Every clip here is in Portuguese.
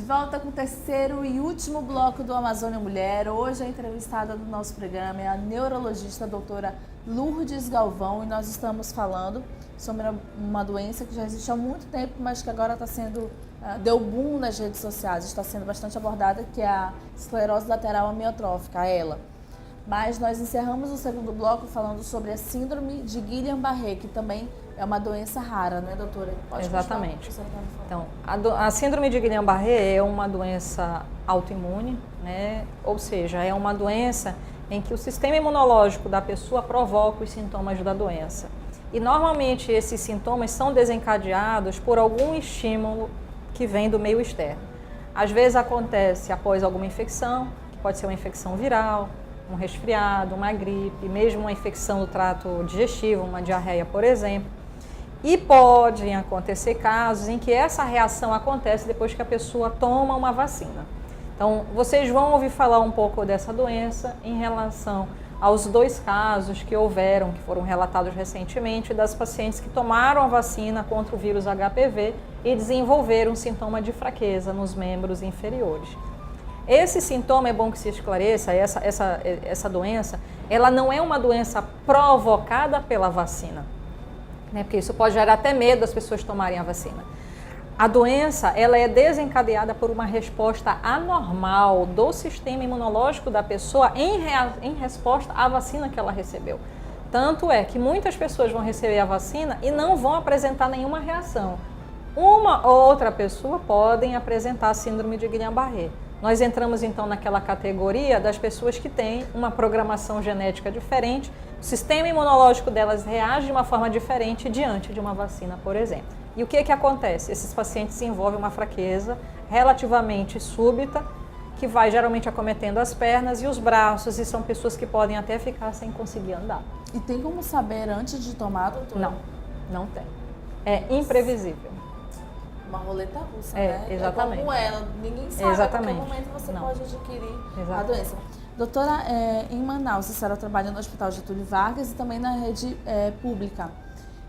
volta com o terceiro e último bloco do Amazônia Mulher. Hoje a entrevistada do nosso programa é a neurologista doutora Lourdes Galvão e nós estamos falando sobre uma doença que já existe há muito tempo, mas que agora está sendo, deu boom nas redes sociais, está sendo bastante abordada, que é a esclerose lateral amiotrófica, a ELA. Mas nós encerramos o segundo bloco falando sobre a síndrome de Guillain-Barré, que também é uma doença rara, né, doutora? Pode Exatamente. Então, a síndrome de Guillain-Barré é uma doença autoimune, né? Ou seja, é uma doença em que o sistema imunológico da pessoa provoca os sintomas da doença. E normalmente esses sintomas são desencadeados por algum estímulo que vem do meio externo. Às vezes acontece após alguma infecção, que pode ser uma infecção viral, um resfriado, uma gripe, mesmo uma infecção do trato digestivo, uma diarreia, por exemplo. E podem acontecer casos em que essa reação acontece depois que a pessoa toma uma vacina. Então, vocês vão ouvir falar um pouco dessa doença em relação aos dois casos que houveram, que foram relatados recentemente, das pacientes que tomaram a vacina contra o vírus HPV e desenvolveram um sintoma de fraqueza nos membros inferiores. Esse sintoma, é bom que se esclareça, essa doença, ela não é uma doença provocada pela vacina, né? Porque isso pode gerar até medo das pessoas tomarem a vacina. A doença, ela é desencadeada por uma resposta anormal do sistema imunológico da pessoa em resposta à vacina que ela recebeu. Tanto é que muitas pessoas vão receber a vacina e não vão apresentar nenhuma reação. Uma ou outra pessoa podem apresentar a síndrome de Guillain-Barré. Nós entramos então naquela categoria das pessoas que têm uma programação genética diferente, o sistema imunológico delas reage de uma forma diferente diante de uma vacina, por exemplo. E o que acontece? Esses pacientes desenvolvem uma fraqueza relativamente súbita, que vai geralmente acometendo as pernas e os braços, e são pessoas que podem até ficar sem conseguir andar. E tem como saber antes de tomar, doutora? Não, não tem. É imprevisível. Uma roleta russa, né? Exatamente. É como ela, ninguém sabe. Exatamente. A qualquer momento você pode adquirir a Exatamente. doença. Doutora, em Manaus, a senhora trabalha no Hospital Getúlio Vargas e também na rede pública.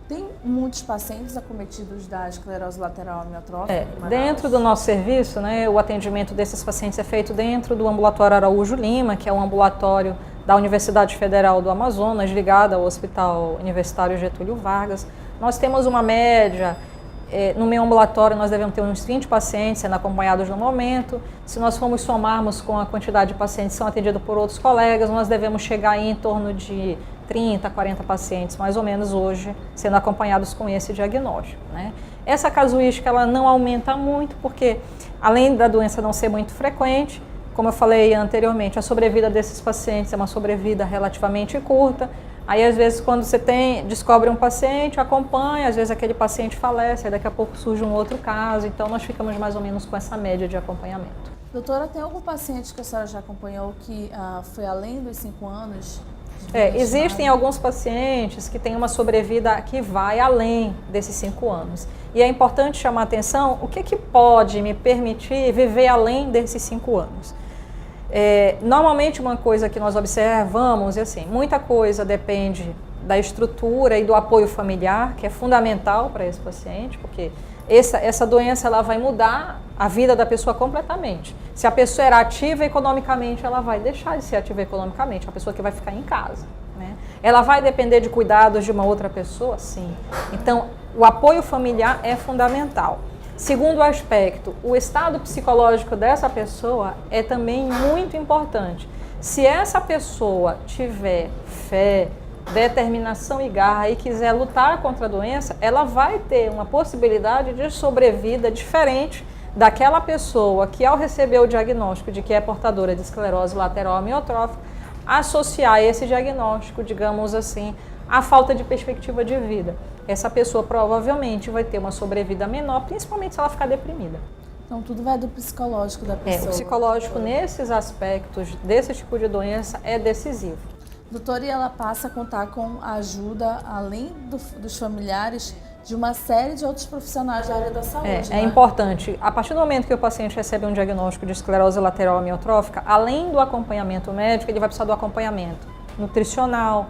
Tem muitos pacientes acometidos da esclerose lateral amiotrófica? Dentro do nosso serviço, né, o atendimento desses pacientes é feito dentro do ambulatório Araújo Lima, que é um ambulatório da Universidade Federal do Amazonas, ligado ao Hospital Universitário Getúlio Vargas. Nós temos uma média. No meu ambulatório nós devemos ter uns 20 pacientes sendo acompanhados no momento. Se nós formos somarmos com a quantidade de pacientes que são atendidos por outros colegas, nós devemos chegar aí em torno de 30, 40 pacientes, mais ou menos, hoje, sendo acompanhados com esse diagnóstico, né? Essa casuística ela não aumenta muito, porque além da doença não ser muito frequente, como eu falei anteriormente, a sobrevida desses pacientes é uma sobrevida relativamente curta. Aí, às vezes, quando você descobre um paciente, acompanha, às vezes aquele paciente falece, aí daqui a pouco surge um outro caso. Então, nós ficamos mais ou menos com essa média de acompanhamento. Doutora, tem algum paciente que a senhora já acompanhou que foi além dos 5 anos? Existem alguns pacientes que têm uma sobrevida que vai além desses 5 anos. E é importante chamar a atenção, o que pode me permitir viver além desses 5 anos? Normalmente uma coisa que nós observamos é assim, muita coisa depende da estrutura e do apoio familiar, que é fundamental para esse paciente, porque essa doença ela vai mudar a vida da pessoa completamente. Se a pessoa era ativa economicamente, ela vai deixar de ser ativa economicamente, a pessoa que vai ficar em casa, né? Ela vai depender de cuidados de uma outra pessoa? Sim. Então, o apoio familiar é fundamental. Segundo aspecto, o estado psicológico dessa pessoa é também muito importante. Se essa pessoa tiver fé, determinação e garra e quiser lutar contra a doença, ela vai ter uma possibilidade de sobrevida diferente daquela pessoa que, ao receber o diagnóstico de que é portadora de esclerose lateral amiotrófica, associar esse diagnóstico, digamos assim, à falta de perspectiva de vida. Essa pessoa provavelmente vai ter uma sobrevida menor, principalmente se ela ficar deprimida. Então, tudo vai do psicológico da pessoa. O psicológico, nesses aspectos, desse tipo de doença, é decisivo. Doutora, e ela passa a contar com a ajuda, além dos familiares, de uma série de outros profissionais da área da saúde, né? É importante. A partir do momento que o paciente recebe um diagnóstico de esclerose lateral amiotrófica, além do acompanhamento médico, ele vai precisar do acompanhamento nutricional,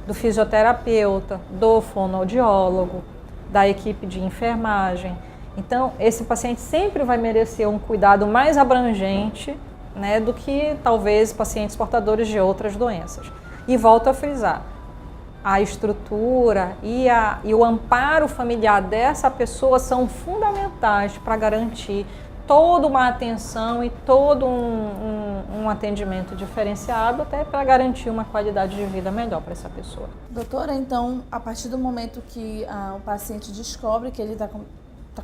do fisioterapeuta, do fonoaudiólogo, da equipe de enfermagem. Então, esse paciente sempre vai merecer um cuidado mais abrangente, né, do que talvez pacientes portadores de outras doenças. E volto a frisar, a estrutura e o amparo familiar dessa pessoa são fundamentais para garantir toda uma atenção e todo um atendimento diferenciado, até para garantir uma qualidade de vida melhor para essa pessoa. Doutora, então, a partir do momento que o paciente descobre que ele está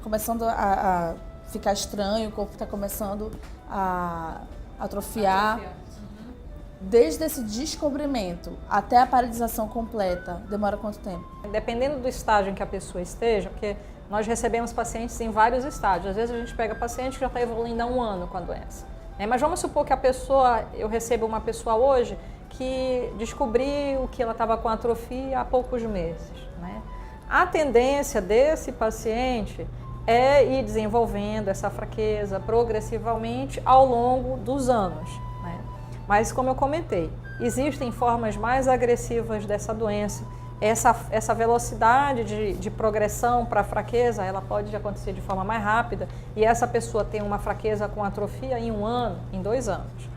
começando a ficar estranho, o corpo está começando a atrofiar, desde esse descobrimento até a paralisação completa, demora quanto tempo? Dependendo do estágio em que a pessoa esteja, porque nós recebemos pacientes em vários estágios. Às vezes a gente pega paciente que já está evoluindo há 1 ano com a doença. Mas vamos supor que eu recebo uma pessoa hoje que descobriu que ela estava com atrofia há poucos meses. Né? A tendência desse paciente é ir desenvolvendo essa fraqueza progressivamente ao longo dos anos. Né? Mas, como eu comentei, existem formas mais agressivas dessa doença. Essa velocidade de progressão para a fraqueza, ela pode acontecer de forma mais rápida e essa pessoa tem uma fraqueza com atrofia em 1 ano, em 2 anos.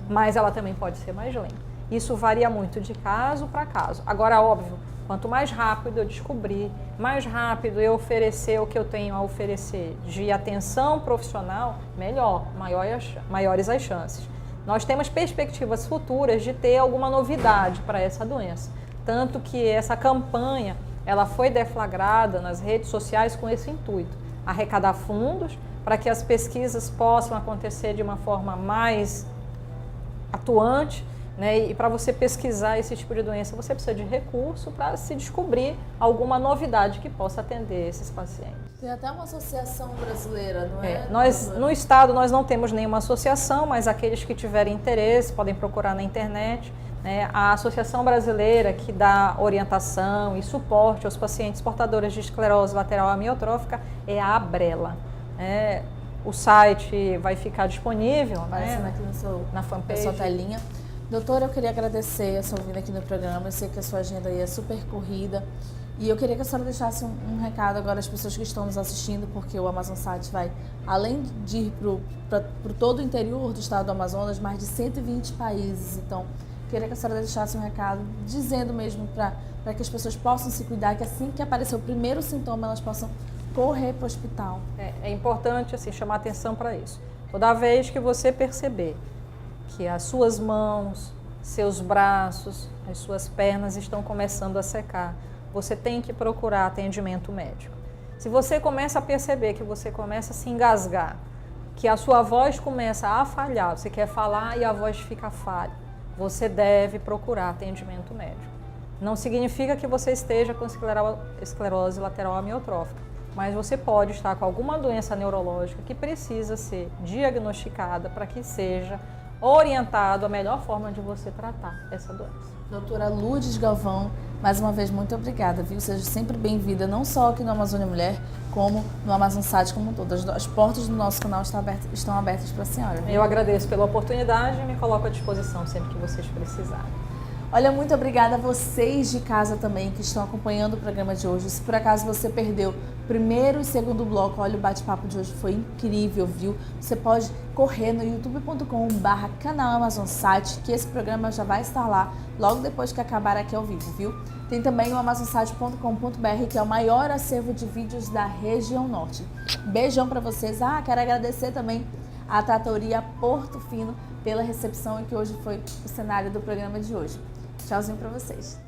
Mas ela também pode ser mais lenta. Isso varia muito de caso para caso. Agora, óbvio, quanto mais rápido eu descobrir, mais rápido eu oferecer o que eu tenho a oferecer de atenção profissional, melhor, maiores as chances. Nós temos perspectivas futuras de ter alguma novidade para essa doença. Tanto que essa campanha ela foi deflagrada nas redes sociais com esse intuito, arrecadar fundos para que as pesquisas possam acontecer de uma forma mais atuante, né? E para você pesquisar esse tipo de doença, você precisa de recurso para se descobrir alguma novidade que possa atender esses pacientes. Tem até uma associação brasileira, não é? No estado nós não temos nenhuma associação, mas aqueles que tiverem interesse podem procurar na internet. A Associação Brasileira que dá orientação e suporte aos pacientes portadores de esclerose lateral amiotrófica é a ABRELA. O site vai ficar disponível, aqui na fanpage. Na sua telinha. Doutora, eu queria agradecer a sua vinda aqui no programa. Eu sei que a sua agenda aí é super corrida. E eu queria que a senhora deixasse um recado agora às pessoas que estão nos assistindo, porque o Amazonsat vai, além de ir para todo o interior do estado do Amazonas, mais de 120 países. Então, queria que a senhora deixasse um recado, dizendo mesmo para que as pessoas possam se cuidar, que assim que aparecer o primeiro sintoma, elas possam correr para o hospital. É importante assim, chamar atenção para isso. Toda vez que você perceber que as suas mãos, seus braços, as suas pernas estão começando a secar, você tem que procurar atendimento médico. Se você começa a perceber que você começa a se engasgar, que a sua voz começa a falhar, você quer falar e a voz fica falha, você deve procurar atendimento médico. Não significa que você esteja com esclerose lateral amiotrófica, mas você pode estar com alguma doença neurológica que precisa ser diagnosticada para que seja orientado a melhor forma de você tratar essa doença. Doutora Lourdes Galvão, mais uma vez, muito obrigada, viu? Seja sempre bem-vinda, não só aqui no Amazônia Mulher, como no Amazonsat como um todo. As portas do nosso canal estão abertas para a senhora. Viu? Eu agradeço pela oportunidade e me coloco à disposição sempre que vocês precisarem. Olha, muito obrigada a vocês de casa também que estão acompanhando o programa de hoje. Se por acaso você perdeu o primeiro e segundo bloco, olha, o bate-papo de hoje foi incrível, viu? Você pode correr no youtube.com/canal Amazonsat, que esse programa já vai estar lá logo depois que acabar aqui ao vivo, viu? Tem também o amazonsat.com.br, que é o maior acervo de vídeos da região norte. Beijão para vocês. Quero agradecer também a Tratoria Porto Fino pela recepção e que hoje foi o cenário do programa de hoje. Tchauzinho para vocês.